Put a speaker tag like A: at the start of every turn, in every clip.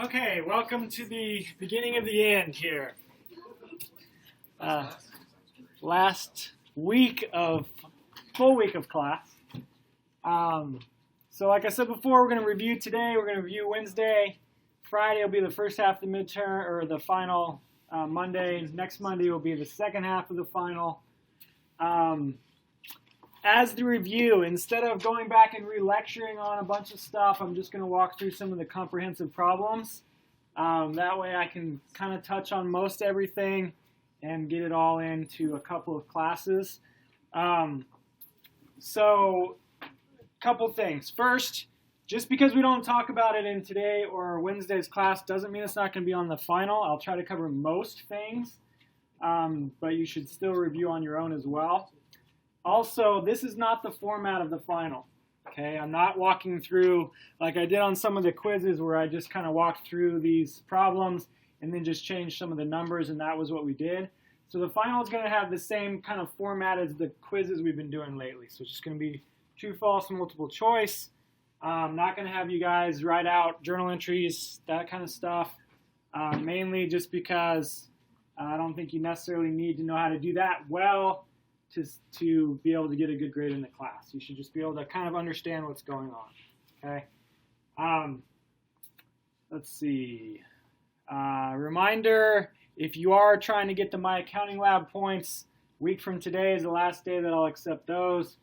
A: Okay, welcome to the beginning of the end here. Last full week of class. So like I said before, we're going to review today. We're going to review Wednesday. Friday will be the first half of the midterm, or the final. Monday, next Monday will be the second half of the final. As the review, instead of going back and re-lecturing on a bunch of stuff, I'm just going to walk through some of the comprehensive problems. That way I can kind of touch on most everything and get it all into a couple of classes. So, a couple things. First, just because we don't talk about it in today or Wednesday's class doesn't mean it's not going to be on the final. I'll try to cover most things, but you should still review on your own as well. Also, this is not the format of the final, okay? I'm not walking through like I did on some of the quizzes where I just kind of walked through these problems and then just changed some of the numbers, and that was what we did. So the final is going to have the same kind of format as the quizzes we've been doing lately. So it's just going to be true, false, multiple choice. I'm not going to have you guys write out journal entries, that kind of stuff, mainly just because I don't think you necessarily need to know how to do that well to be able to get a good grade in the class. You should just be able to kind of understand what's going on, okay? Let's see. Reminder, if you are trying to get the My Accounting Lab points, week from today is the last day that I'll accept those.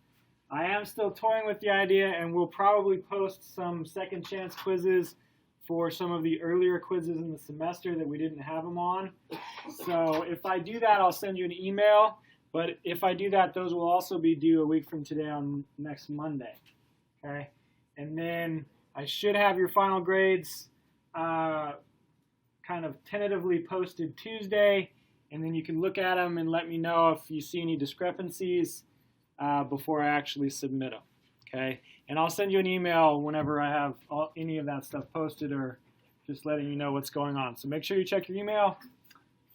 A: I am still toying with the idea, and we'll probably post some second chance quizzes for some of the earlier quizzes in the semester that we didn't have them on. So if I do that, I'll send you an email. But if I do that, those will also be due a week from today on next Monday, okay? And then I should have your final grades kind of tentatively posted Tuesday, and then you can look at them and let me know if you see any discrepancies before I actually submit them, okay? And I'll send you an email whenever I have any of that stuff posted or just letting you know what's going on. So make sure you check your email.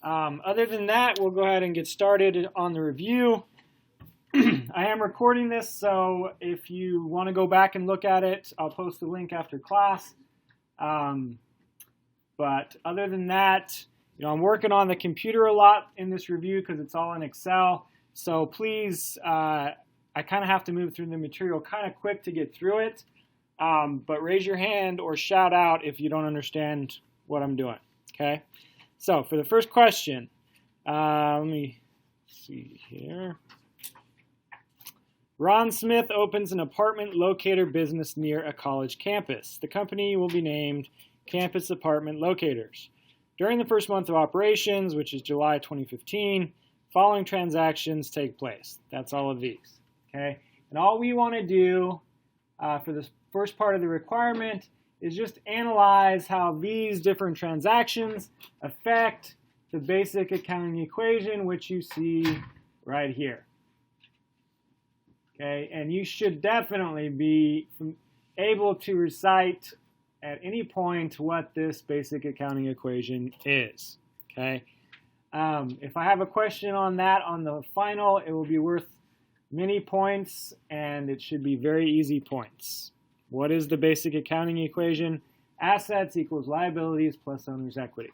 A: Other than that, we'll go ahead and get started on the review. I am recording this, so if you want to go back and look at it, I'll post the link after class. But other than that, I'm working on the computer a lot in this review because it's all in Excel. So please, I kind of have to move through the material kind of quick to get through it. But raise your hand or shout out if you don't understand what I'm doing, okay? So for the first question, let me see here. Ron Smith opens an apartment locator business near a college campus. The company will be named Campus Apartment Locators. During the first month of operations, which is July 2015, following transactions take place. That's all of these, okay? And all we want to do for this first part of the requirement is just analyze how these different transactions affect the basic accounting equation, which you see right here. Okay, and you should definitely be able to recite at any point what this basic accounting equation is. Okay, if I have a question on that on the final, it will be worth many points, and it should be very easy points. What is the basic accounting equation? Assets equals liabilities plus owner's equity.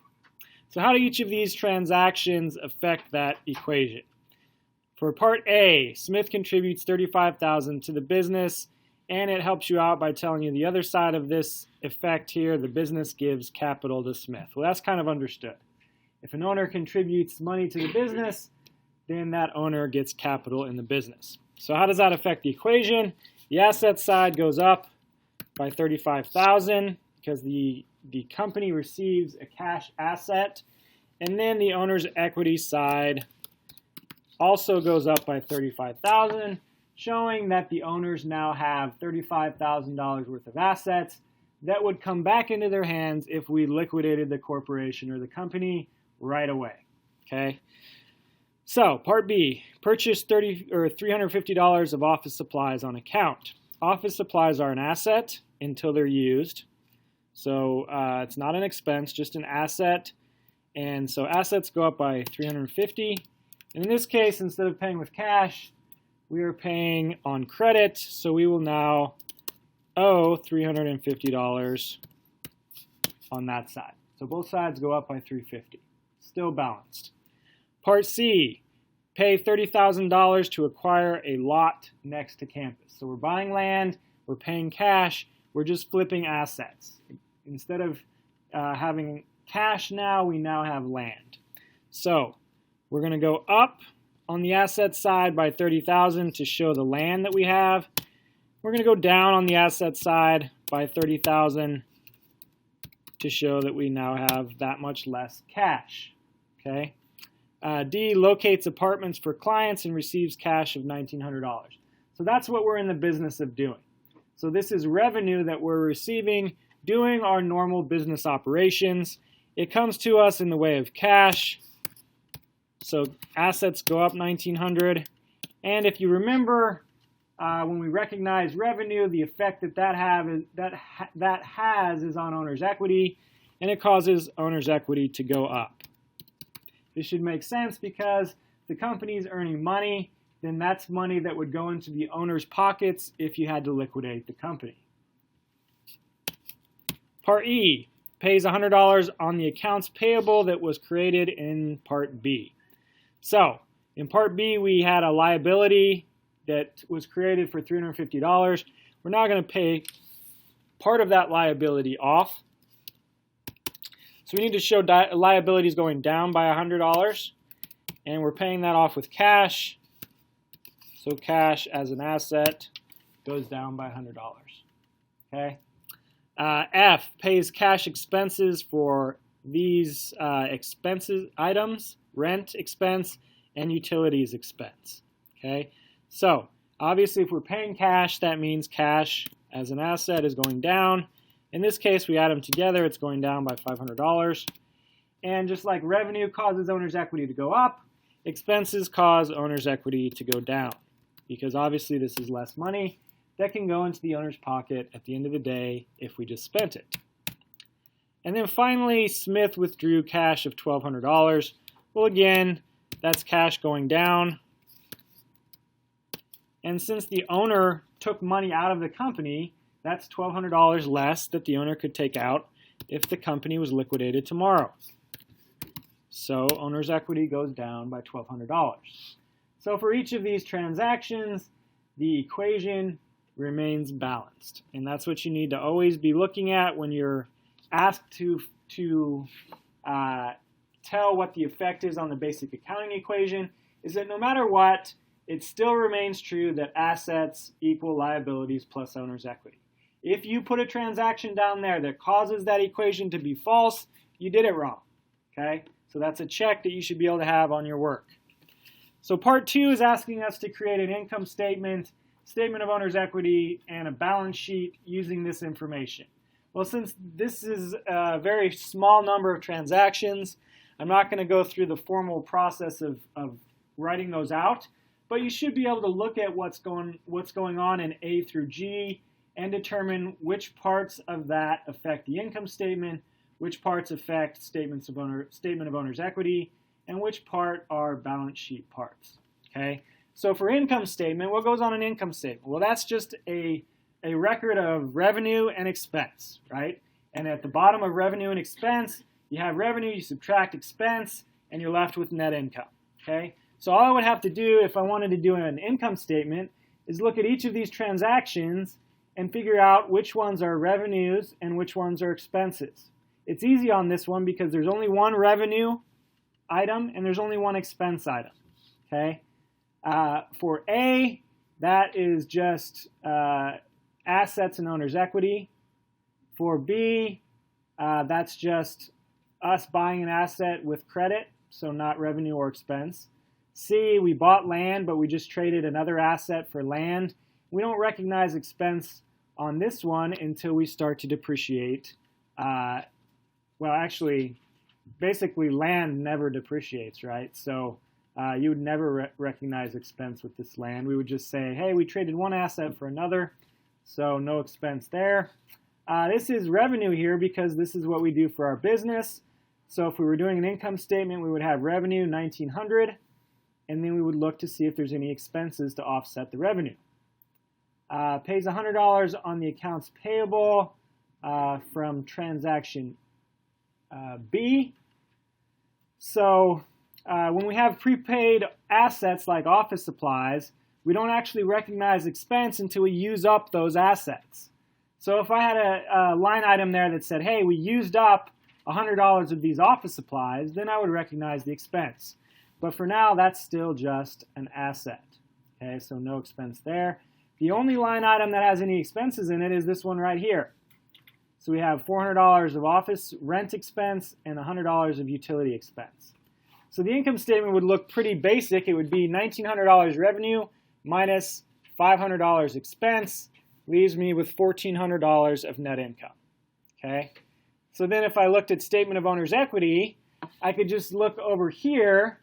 A: So how do each of these transactions affect that equation? For part A, Smith contributes $35,000 to the business, and it helps you out by telling you the other side of this effect here, the business gives capital to Smith. Well, that's kind of understood. If an owner contributes money to the business, then that owner gets capital in the business. So how does that affect the equation? The asset side goes up by $35,000 because the company receives a cash asset, and then the owner's equity side also goes up by $35,000, showing that the owners now have $35,000 worth of assets that would come back into their hands if we liquidated the corporation or the company right away. Okay. So part B, purchase $350 of office supplies on account. Office supplies are an asset until they're used. So it's not an expense, just an asset. And so assets go up by $350. And in this case, instead of paying with cash, we are paying on credit. So we will now owe $350 on that side. So both sides go up by $350. Still balanced. Part C, pay $30,000 to acquire a lot next to campus. So we're buying land, we're paying cash, we're just flipping assets. Instead of having cash now, we now have land. So we're going to go up on the asset side by $30,000 to show the land that we have. We're going to go down on the asset side by $30,000 to show that we now have that much less cash. Okay. D, locates apartments for clients and receives cash of $1,900. So that's what we're in the business of doing. So this is revenue that we're receiving doing our normal business operations. It comes to us in the way of cash. So assets go up $1,900. And if you remember, when we recognize revenue, the effect that has is on owner's equity, and it causes owner's equity to go up. This should make sense because the company is earning money, then that's money that would go into the owner's pockets if you had to liquidate the company. Part E, pays $100 on the accounts payable that was created in Part B. So in Part B, we had a liability that was created for $350. We're now going to pay part of that liability off. So we need to show liabilities going down by $100, and we're paying that off with cash. So cash as an asset goes down by $100. Okay. F, pays cash expenses for these expenses items, rent expense and utilities expense. Okay. So obviously if we're paying cash, that means cash as an asset is going down. In this case, we add them together, it's going down by $500. And just like revenue causes owner's equity to go up, expenses cause owner's equity to go down. Because obviously this is less money that can go into the owner's pocket at the end of the day if we just spent it. And then finally, Smith withdrew cash of $1,200. Well, again, that's cash going down. And since the owner took money out of the company, that's $1,200 less that the owner could take out if the company was liquidated tomorrow. So owner's equity goes down by $1,200. So for each of these transactions, the equation remains balanced. And that's what you need to always be looking at when you're asked to tell what the effect is on the basic accounting equation, is that no matter what, it still remains true that assets equal liabilities plus owner's equity. If you put a transaction down there that causes that equation to be false, you did it wrong. Okay? So that's a check that you should be able to have on your work. So part 2 is asking us to create an income statement, statement of owner's equity, and a balance sheet using this information. Well, since this is a very small number of transactions, I'm not going to go through the formal process of writing those out, but you should be able to look at what's going on in A through G and determine which parts of that affect the income statement, which parts affect statement of owner's equity, and which part are balance sheet parts. Okay? So for income statement, what goes on an income statement? Well, that's just a record of revenue and expense, right? And at the bottom of revenue and expense, you have revenue, you subtract expense, and you're left with net income. Okay? So all I would have to do if I wanted to do an income statement is look at each of these transactions and figure out which ones are revenues and which ones are expenses. It's easy on this one because there's only one revenue item and there's only one expense item. Okay? For A, that is just assets and owner's equity. For B, that's just us buying an asset with credit, so not revenue or expense. C, we bought land, but we just traded another asset for land. We don't recognize expense on this one until we start to depreciate. Well, actually, basically land never depreciates, right? So you would never recognize expense with this land. We would just say, hey, we traded one asset for another, so no expense there. This is revenue here because this is what we do for our business. So if we were doing an income statement, we would have revenue, $1,900, and then we would look to see if there's any expenses to offset the revenue. Pays $100 on the accounts payable from transaction B. So when we have prepaid assets like office supplies, we don't actually recognize expense until we use up those assets. So if I had a line item there that said, hey, we used up $100 of these office supplies, then I would recognize the expense. But for now, that's still just an asset. Okay, so no expense there. The only line item that has any expenses in it is this one right here. So we have $400 of office rent expense and $100 of utility expense. So the income statement would look pretty basic. It would be $1,900 revenue minus $500 expense, leaves me with $1,400 of net income. Okay? So then if I looked at statement of owner's equity, I could just look over here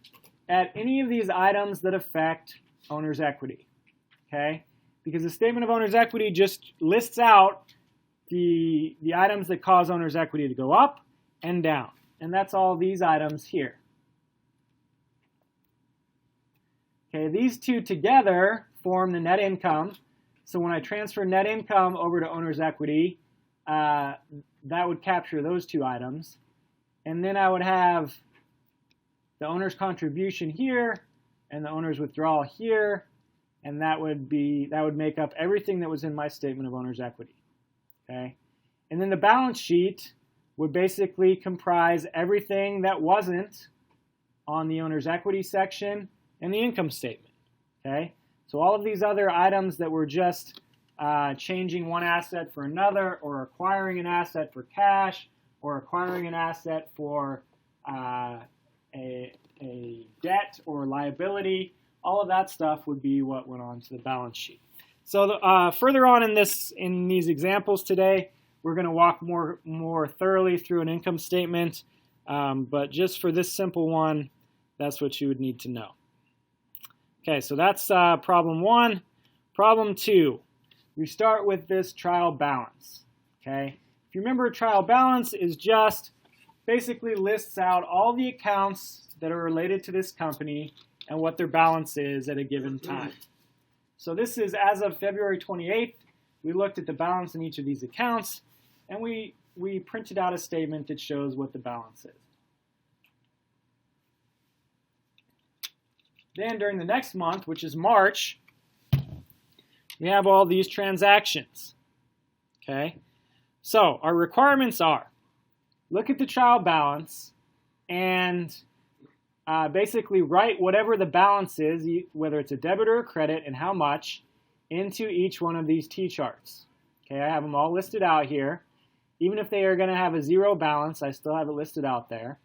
A: at any of these items that affect owner's equity. Okay? Because the statement of owner's equity just lists out the items that cause owner's equity to go up and down. And that's all these items here. Okay, these two together form the net income. So when I transfer net income over to owner's equity, that would capture those two items. And then I would have the owner's contribution here and the owner's withdrawal here. And that would make up everything that was in my statement of owner's equity. Okay? And then the balance sheet would basically comprise everything that wasn't on the owner's equity section and the income statement. Okay? So all of these other items that were just changing one asset for another, or acquiring an asset for cash, or acquiring an asset for a debt or liability, all of that stuff would be what went on to the balance sheet. So further on in these examples today, we're going to walk more thoroughly through an income statement. But just for this simple one, that's what you would need to know. Okay, so that's problem one. Problem two, we start with this trial balance. Okay, if you remember, a trial balance is just basically lists out all the accounts that are related to this company and what their balance is at a given time. So this is as of February 28th. We looked at the balance in each of these accounts, and we printed out a statement that shows what the balance is. Then during the next month, which is March, we have all these transactions. Okay? So our requirements are, look at the trial balance and basically write whatever the balance is, whether it's a debit or a credit and how much, into each one of these T-charts. Okay, I have them all listed out here. Even if they are going to have a zero balance, I still have it listed out there.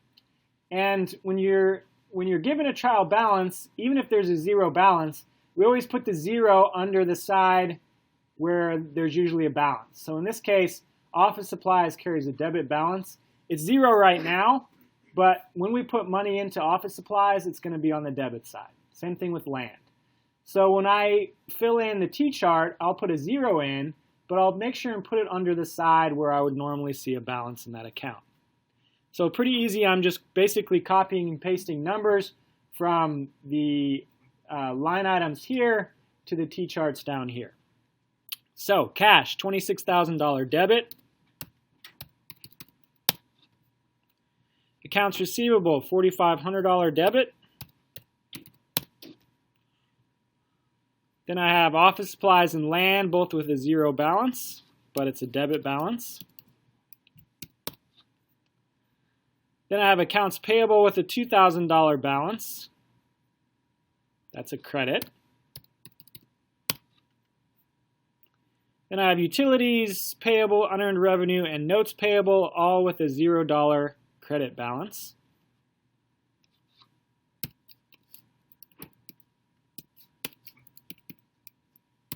A: And when you're given a trial balance, even if there's a zero balance, we always put the zero under the side where there's usually a balance. So in this case, office supplies carries a debit balance. It's zero right now, but when we put money into office supplies, it's going to be on the debit side. Same thing with land. So when I fill in the T-chart, I'll put a zero in, but I'll make sure and put it under the side where I would normally see a balance in that account. So pretty easy. I'm just basically copying and pasting numbers from the line items here to the T-charts down here. So cash, $26,000 debit. Accounts receivable, $4,500 debit. Then I have office supplies and land, both with a zero balance, but it's a debit balance. Then I have accounts payable with a $2,000 balance. That's a credit. Then I have utilities payable, unearned revenue, and notes payable, all with a $0 credit balance.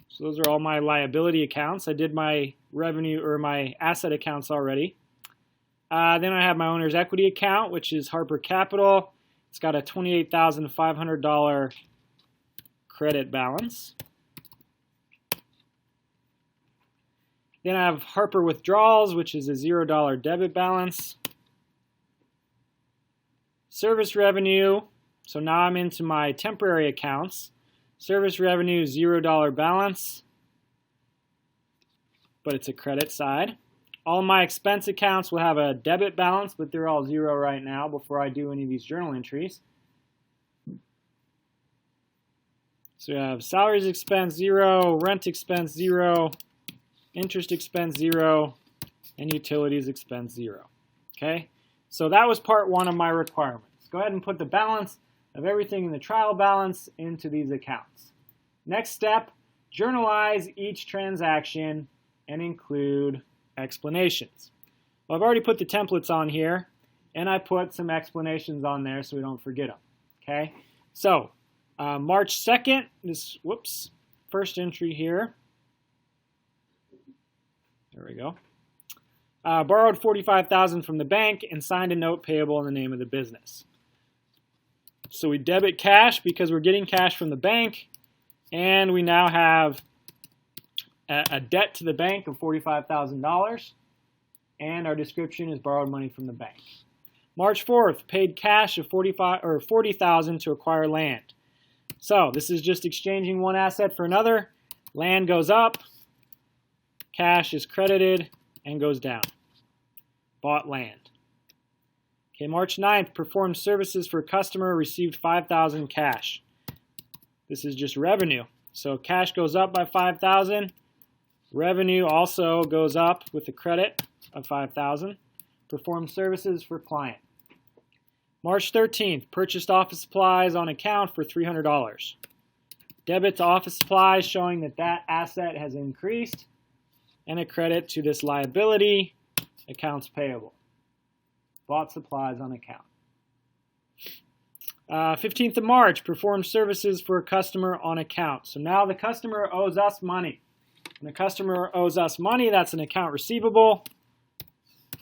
A: So those are all my liability accounts. I did my revenue or my asset accounts already. Then I have my owner's equity account, which is Harper Capital. It's got a $28,500 credit balance. Then I have Harper Withdrawals, which is a $0 debit balance. Service revenue, so now I'm into my temporary accounts. Service revenue, $0 balance, but it's a credit side. All my expense accounts will have a debit balance, but they're all 0 right now before I do any of these journal entries. So we have salaries expense 0, rent expense 0, interest expense 0, and utilities expense 0. Okay, so that was part 1 of my requirements. Go ahead and put the balance of everything in the trial balance into these accounts. Next step, journalize each transaction and include explanations. Well, I've already put the templates on here, and I put some explanations on there so we don't forget them. Okay, so March 2nd, this first entry here. There we go. Borrowed $45,000 from the bank and signed a note payable in the name of the business. So we debit cash because we're getting cash from the bank, and we now have a debt to the bank of $45,000, and our description is borrowed money from the bank. March 4th, paid cash of $40,000 to acquire land. So this is just exchanging one asset for another. Land goes up, cash is credited and goes down. Bought land. Okay, March 9th, performed services for a customer, received $5,000 cash. This is just revenue. So cash goes up by $5,000. Revenue also goes up with a credit of $5,000. Performed services for client. March 13th, purchased office supplies on account for $300. Debit to office supplies showing that that asset has increased, and a credit to this liability, accounts payable. Bought supplies on account. 15th of March, performed services for a customer on account. So now the customer owes us money. When the customer owes us money, that's an account receivable.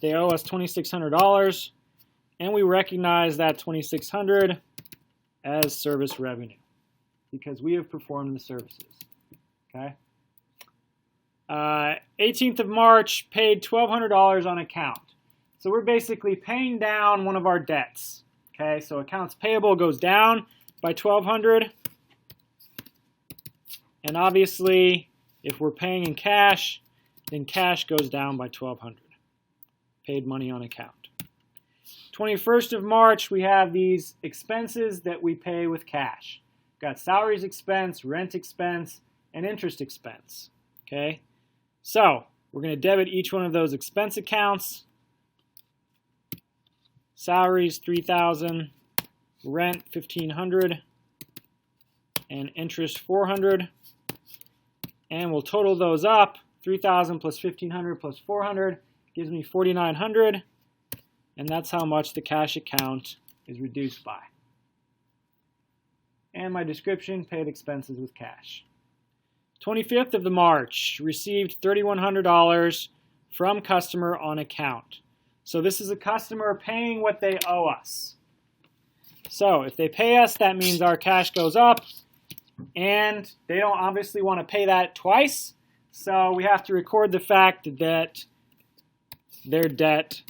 A: They owe us $2,600, and we recognize that $2,600 as service revenue because we have performed the services. Okay. 18th of March, paid $1,200 on account. So we're basically paying down one of our debts. Okay, so accounts payable goes down by $1,200. And obviously, if we're paying in cash, then cash goes down by $1,200. Paid money on account. 21st of March, we have these expenses that we pay with cash. Got salaries expense, rent expense, and interest expense. Okay, so we're going to debit each one of those expense accounts. Salaries $3,000, rent $1,500, and interest $400. And we'll total those up. $3,000 plus $1,500 plus $400 gives me $4,900. And that's how much the cash account is reduced by. And my description, paid expenses with cash. 25th of March, received $3,100 from customer on account. So this is a customer paying what they owe us. So if they pay us, that means our cash goes up, and they don't obviously want to pay that twice. So we have to record the fact that their debt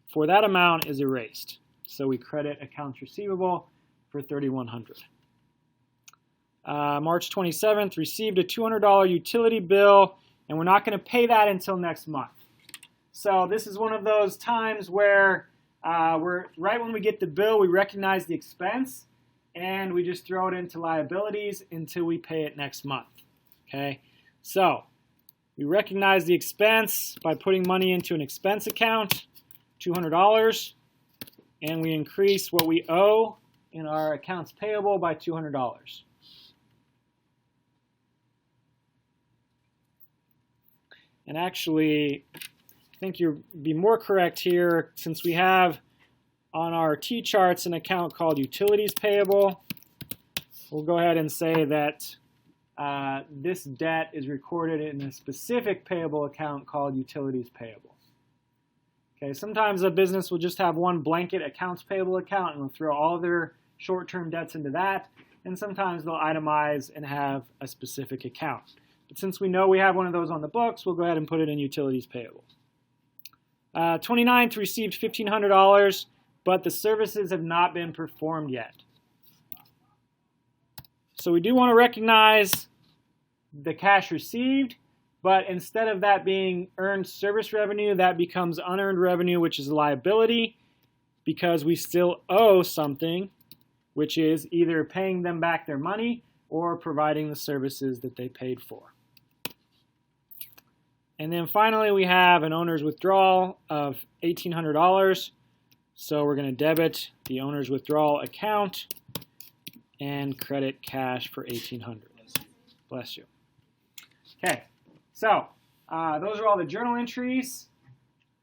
A: for that amount is erased. So we credit accounts receivable for $3,100. March 27th, received a $200 utility bill, and we're not going to pay that until next month. So this is one of those times where right when we get the bill, we recognize the expense, and we just throw it into liabilities until we pay it next month. Okay, so we recognize the expense by putting money into an expense account, $200, and we increase what we owe in our accounts payable by $200. And actually, I think you'll be more correct here since we have on our T-charts an account called utilities payable. We'll go ahead and say that this debt is recorded in a specific payable account called utilities payable. Okay, sometimes a business will just have one blanket accounts payable account and will throw all their short-term debts into that, and sometimes they'll itemize and have a specific account. But since we know we have one of those on the books, we'll go ahead and put it in utilities payable. 29th, received $1,500, but the services have not been performed yet. So we do want to recognize the cash received, but instead of that being earned service revenue, that becomes unearned revenue, which is a liability because we still owe something, which is either paying them back their money or providing the services that they paid for. And then finally, we have an owner's withdrawal of $1,800. So we're going to debit the owner's withdrawal account and credit cash for $1,800. Bless you. Okay, so those are all the journal entries.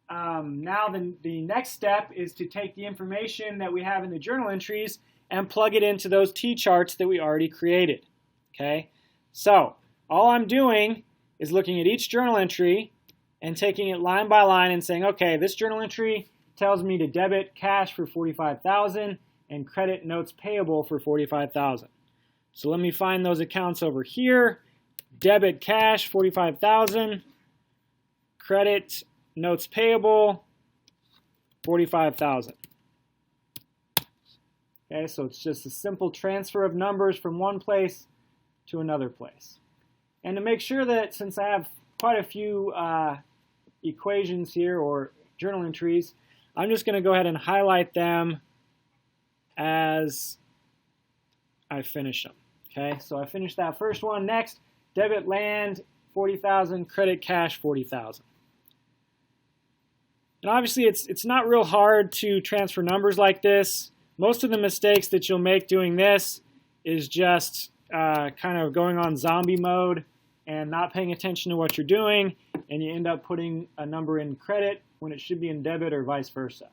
A: Now the next step is to take the information that we have in the journal entries and plug it into those T-charts that we already created. Okay, so all I'm doing is looking at each journal entry and taking it line by line and saying, okay, this journal entry tells me to debit cash for $45,000 and credit notes payable for $45,000. So let me find those accounts over here. Debit cash, $45,000. Credit notes payable, $45,000. Okay, so it's just a simple transfer of numbers from one place to another place. And to make sure that, since I have quite a few equations here or journal entries, I'm just going to go ahead and highlight them as I finish them. Okay, so I finished that first one. Next, debit land, $40,000, credit cash, $40,000. And obviously, it's not real hard to transfer numbers like this. Most of the mistakes that you'll make doing this is just kind of going on zombie mode and not paying attention to what you're doing, and you end up putting a number in credit when it should be in debit or vice versa.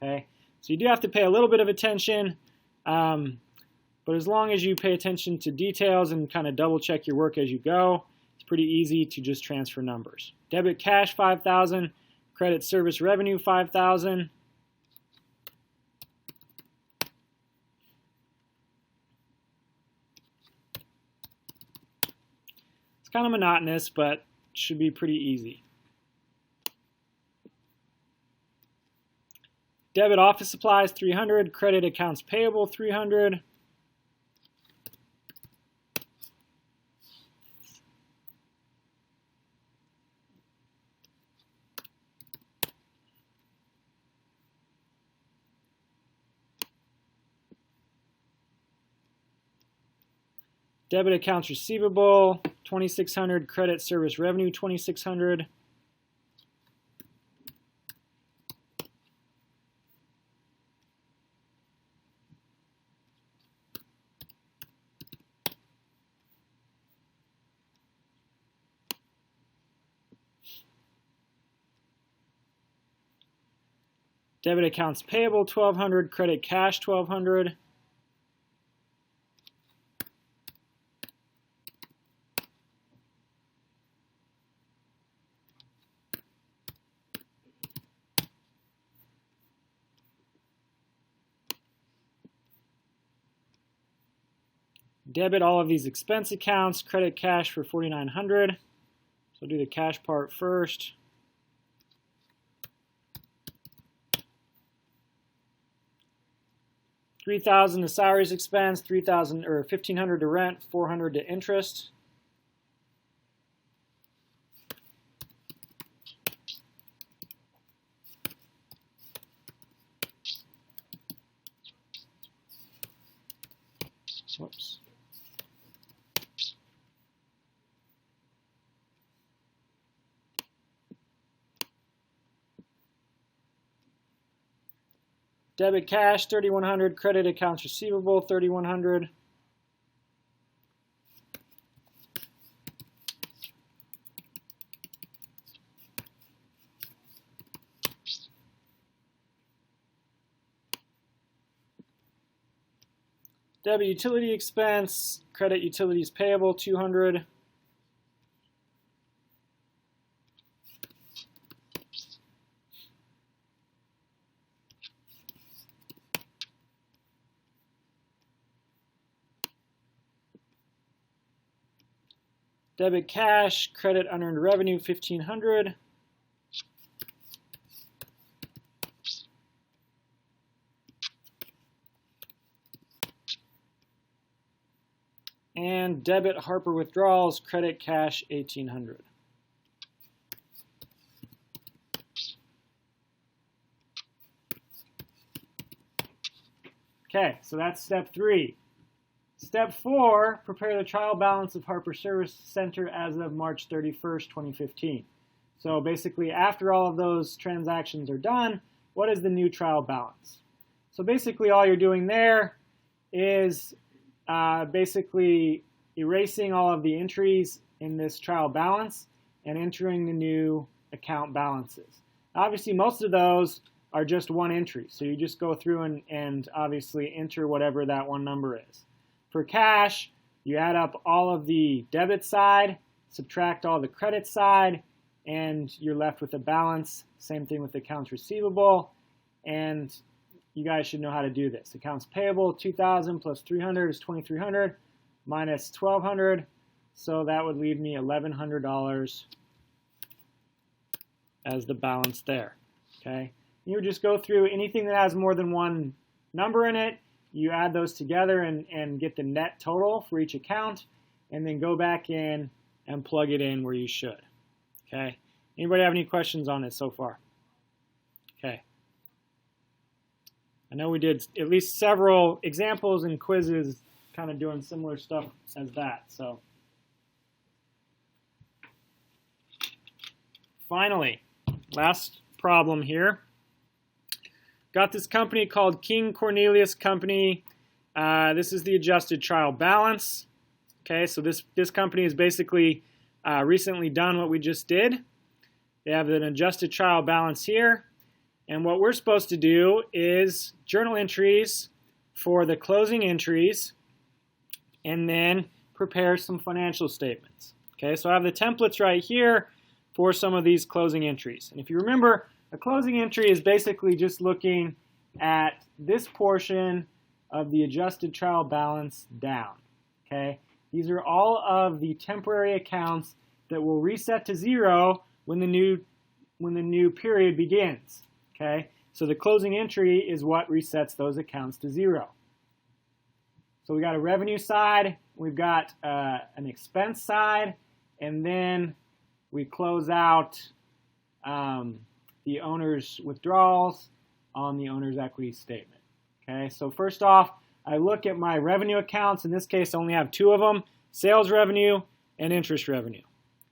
A: Okay, so you do have to pay a little bit of attention, but as long as you pay attention to details and kind of double check your work as you go, it's pretty easy to just transfer numbers. Debit cash, $5,000. Credit service revenue, $5,000. It's kind of monotonous, but should be pretty easy. Debit office supplies, $300. Credit accounts payable, $300. Debit accounts receivable, $2,600. Credit service revenue, $2,600. Debit accounts payable, $1,200. Credit cash, $1,200. Debit all of these expense accounts, credit cash for $4,900. So I'll do the cash part first. $3,000 to salaries expense, $3,000 or $1,500 to rent, $400 to interest. Whoops. Debit cash, $3,100. Credit accounts receivable, $3,100. Debit utility expense, credit utilities payable, $200. Debit cash, credit unearned revenue, $1,500. And debit Harper withdrawals, credit cash, $1,800. Okay, so that's step 3. Step 4, prepare the trial balance of Harper Service Center as of March 31st, 2015. So basically, after all of those transactions are done, what is the new trial balance? So basically, all you're doing there is basically erasing all of the entries in this trial balance and entering the new account balances. Obviously, most of those are just one entry, so you just go through and obviously enter whatever that one number is. For cash, you add up all of the debit side, subtract all the credit side, and you're left with a balance. Same thing with accounts receivable, and you guys should know how to do this. Accounts payable, 2,000 plus 300 is 2,300 minus 1,200, so that would leave me $1,100 as the balance there. Okay, you would just go through anything that has more than one number in it. You add those together and get the net total for each account, and then go back in and plug it in where you should. Okay. Anybody have any questions on it so far? Okay. I know we did at least several examples and quizzes kind of doing similar stuff as that. So finally, last problem here. Got this company called King Cornelius Company. This is the adjusted trial balance. Okay, so this company has basically recently done what we just did. They have an adjusted trial balance here. And what we're supposed to do is journal entries for the closing entries and then prepare some financial statements. Okay, so I have the templates right here for some of these closing entries. And if you remember, a closing entry is basically just looking at this portion of the adjusted trial balance down. Okay, these are all of the temporary accounts that will reset to 0 when the new period begins. Okay, so the closing entry is what resets those accounts to 0. So we got a revenue side, we've got an expense side, and then we close out the owner's withdrawals on the owner's equity statement. Okay, so first off, I look at my revenue accounts. In this case, I only have 2 of them, sales revenue and interest revenue.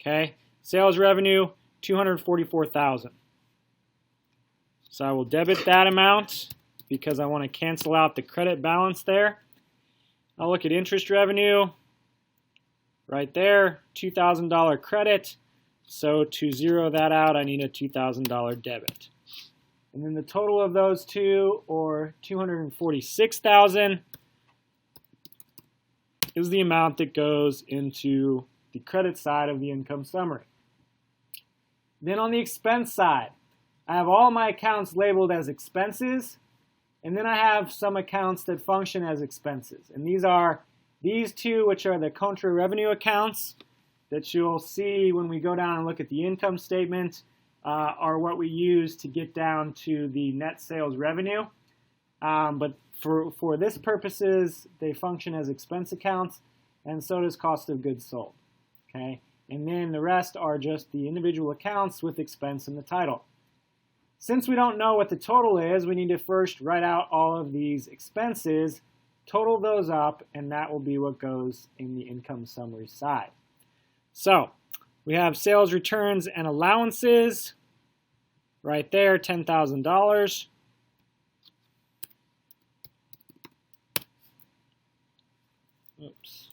A: Okay, sales revenue, $244,000. So I will debit that amount because I want to cancel out the credit balance there. I'll look at interest revenue right there, $2,000 credit. So to zero that out, I need a $2,000 debit. And then the total of those two, or $246,000, is the amount that goes into the credit side of the income summary. Then on the expense side, I have all my accounts labeled as expenses, and then I have some accounts that function as expenses. And these are these two, which are the contra revenue accounts that you'll see when we go down and look at the income statement, are what we use to get down to the net sales revenue. But for this purposes, they function as expense accounts, and so does cost of goods sold. Okay, and then the rest are just the individual accounts with expense in the title. Since we don't know what the total is, we need to first write out all of these expenses, total those up, and that will be what goes in the income summary side. So we have sales returns and allowances right there, $10,000. Oops.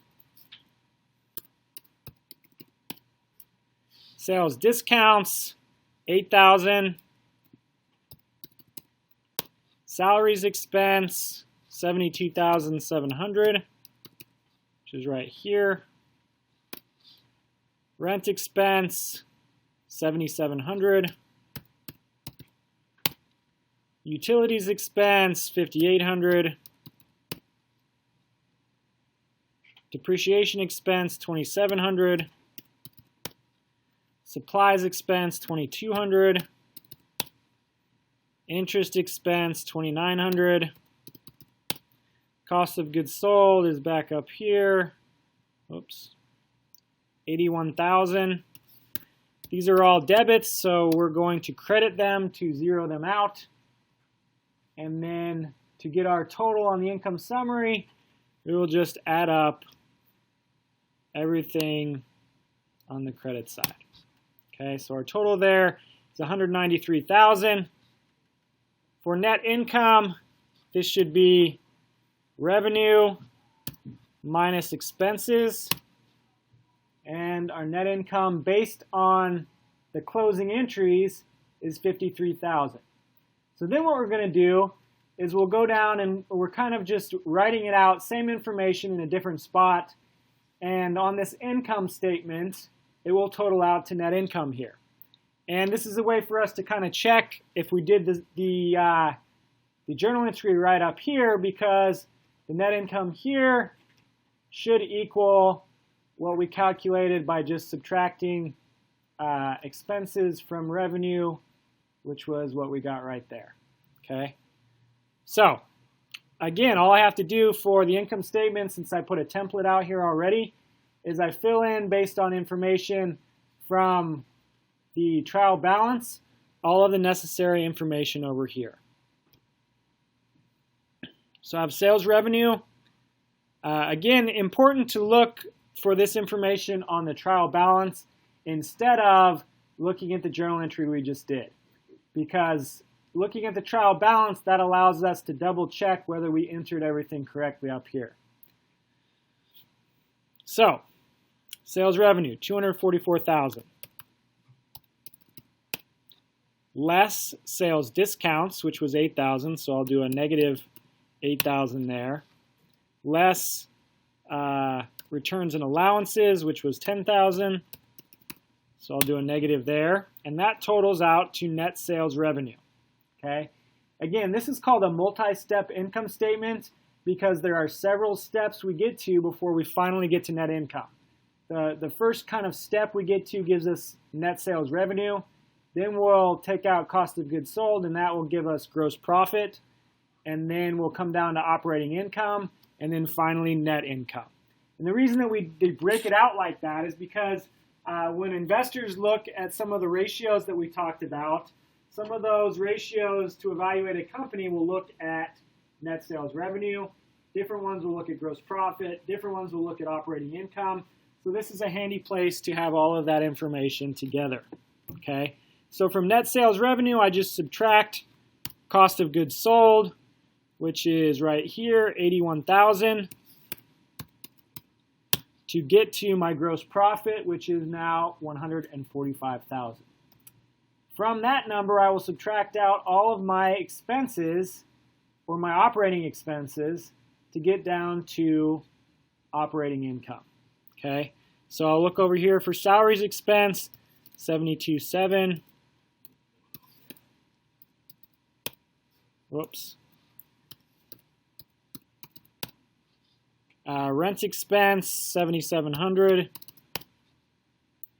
A: Sales discounts, $8,000. Salaries expense, $72,700, which is right here. Rent expense, $7,700. Utilities expense, $5,800. Depreciation expense, $2,700. Supplies expense, $2,200. Interest expense, $2,900. Cost of goods sold is back up here. Oops. $81,000. These are all debits, so we're going to credit them to zero them out. And then to get our total on the income summary, we will just add up everything on the credit side. Okay, so our total there is $193,000. For net income, this should be revenue minus expenses, and our net income based on the closing entries is $53,000. So then what we're going to do is we'll go down and we're kind of just writing it out, same information in a different spot, and on this income statement, it will total out to net income here. And this is a way for us to kind of check if we did the journal entry right up here, because the net income here should equal what we calculated by just subtracting expenses from revenue, which was what we got right there. Okay. So again, all I have to do for the income statement, since I put a template out here already, is I fill in based on information from the trial balance, all of the necessary information over here. So I have sales revenue. Again, important to look for this information on the trial balance instead of looking at the journal entry we just did. Because looking at the trial balance, that allows us to double check whether we entered everything correctly up here. So, sales revenue, $244,000. Less sales discounts, which was $8,000, so I'll do a negative $8,000 there. Less returns and allowances, which was $10,000, so I'll do a negative there. And that totals out to net sales revenue. Okay. Again, this is called a multi-step income statement because there are several steps we get to before we finally get to net income. The first kind of step we get to gives us net sales revenue. Then we'll take out cost of goods sold, and that will give us gross profit. And then we'll come down to operating income, and then finally net income. And the reason that they break it out like that is because when investors look at some of the ratios that we talked about, some of those ratios to evaluate a company will look at net sales revenue. Different ones will look at gross profit. Different ones will look at operating income. So this is a handy place to have all of that information together. Okay. So from net sales revenue, I just subtract cost of goods sold, which is right here, $81,000, to get to my gross profit, which is now $145,000. From that number, I will subtract out all of my expenses, or my operating expenses, to get down to operating income. Okay, so I'll look over here for salaries expense, $72,700. Whoops. Rent expense, $7,700.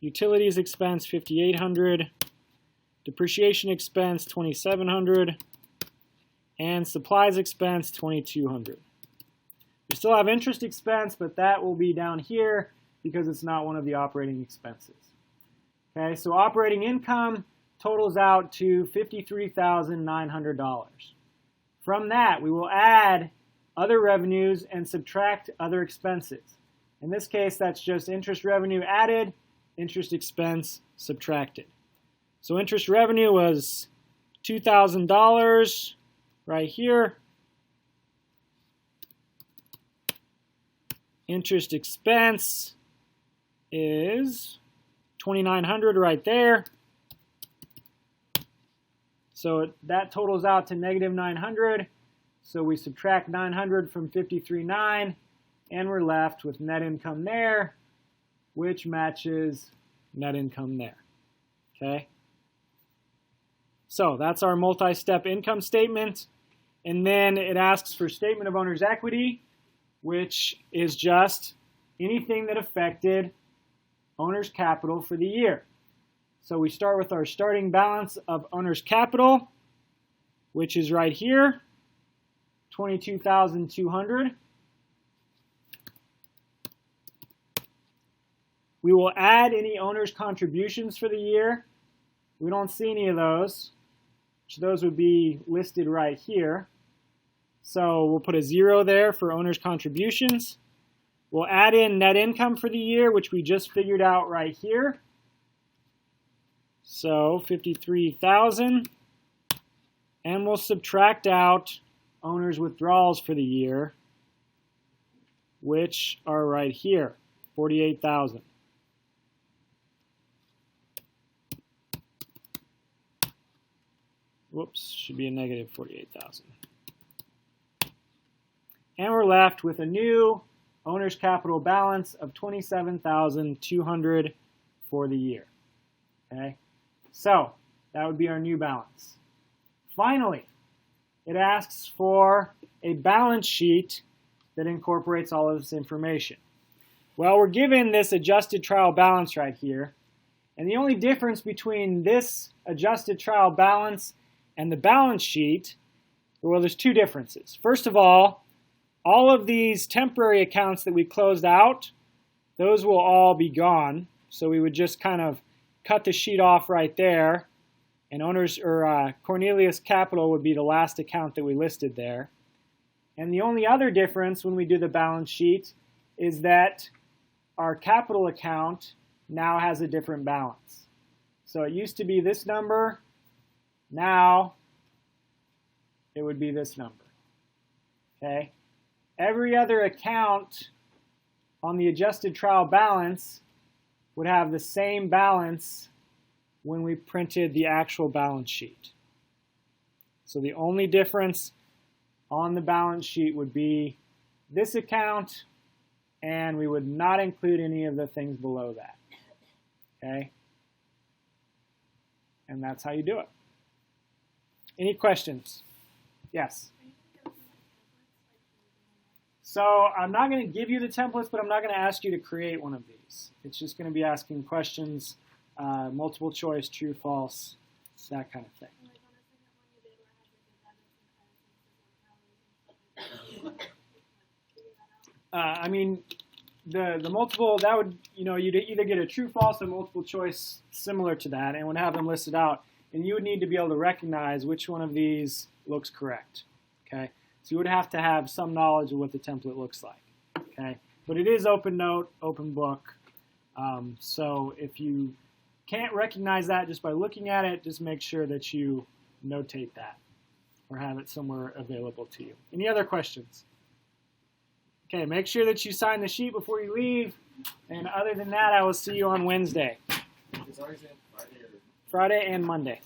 A: Utilities expense, $5,800. Depreciation expense, $2,700. And supplies expense, $2,200. We still have interest expense, but that will be down here because it's not one of the operating expenses. Okay, so operating income totals out to $53,900. From that, we will add other revenues and subtract other expenses. In this case, that's just interest revenue added, interest expense subtracted. So interest revenue was $2,000 right here. Interest expense is $2,900 right there. So that totals out to negative $900. So we subtract 900 from 53,900, and we're left with net income there, which matches net income there. Okay. So that's our multi-step income statement. And then it asks for statement of owner's equity, which is just anything that affected owner's capital for the year. So we start with our starting balance of owner's capital, which is right here, $22,200. We will add any owner's contributions for the year. We don't see any of those, so those would be listed right here. So we'll put a 0 there for owner's contributions. We'll add in net income for the year, which we just figured out right here. So 53,000. And we'll subtract out owner's withdrawals for the year, which are right here, 48,000. Whoops, should be a negative 48,000. And we're left with a new owner's capital balance of 27,200 for the year. Okay, so that would be our new balance. Finally, it asks for a balance sheet that incorporates all of this information. Well, we're given this adjusted trial balance right here, and the only difference between this adjusted trial balance and the balance sheet, well, there's two differences. First of all of these temporary accounts that we closed out, those will all be gone. So we would just kind of cut the sheet off right there, and Cornelius Capital would be the last account that we listed there. And the only other difference when we do the balance sheet is that our capital account now has a different balance. So it used to be this number. Now it would be this number. Okay? Every other account on the adjusted trial balance would have the same balance when we printed the actual balance sheet. So the only difference on the balance sheet would be this account, and we would not include any of the things below that. Okay? And that's how you do it. Any questions? Yes? So I'm not going to give you the templates, but I'm not going to ask you to create one of these. It's just going to be asking questions, multiple choice, true, false, that kind of thing. I mean, the multiple, that would, you'd either get a true, false, or multiple choice similar to that, and would have them listed out. And you would need to be able to recognize which one of these looks correct. Okay? So you would have to have some knowledge of what the template looks like. Okay? But it is open note, open book. So if you can't recognize that just by looking at it, just make sure that you notate that or have it somewhere available to you. Any other questions? Okay, make sure that you sign the sheet before you leave. And other than that, I will see you on Wednesday. Friday and Monday.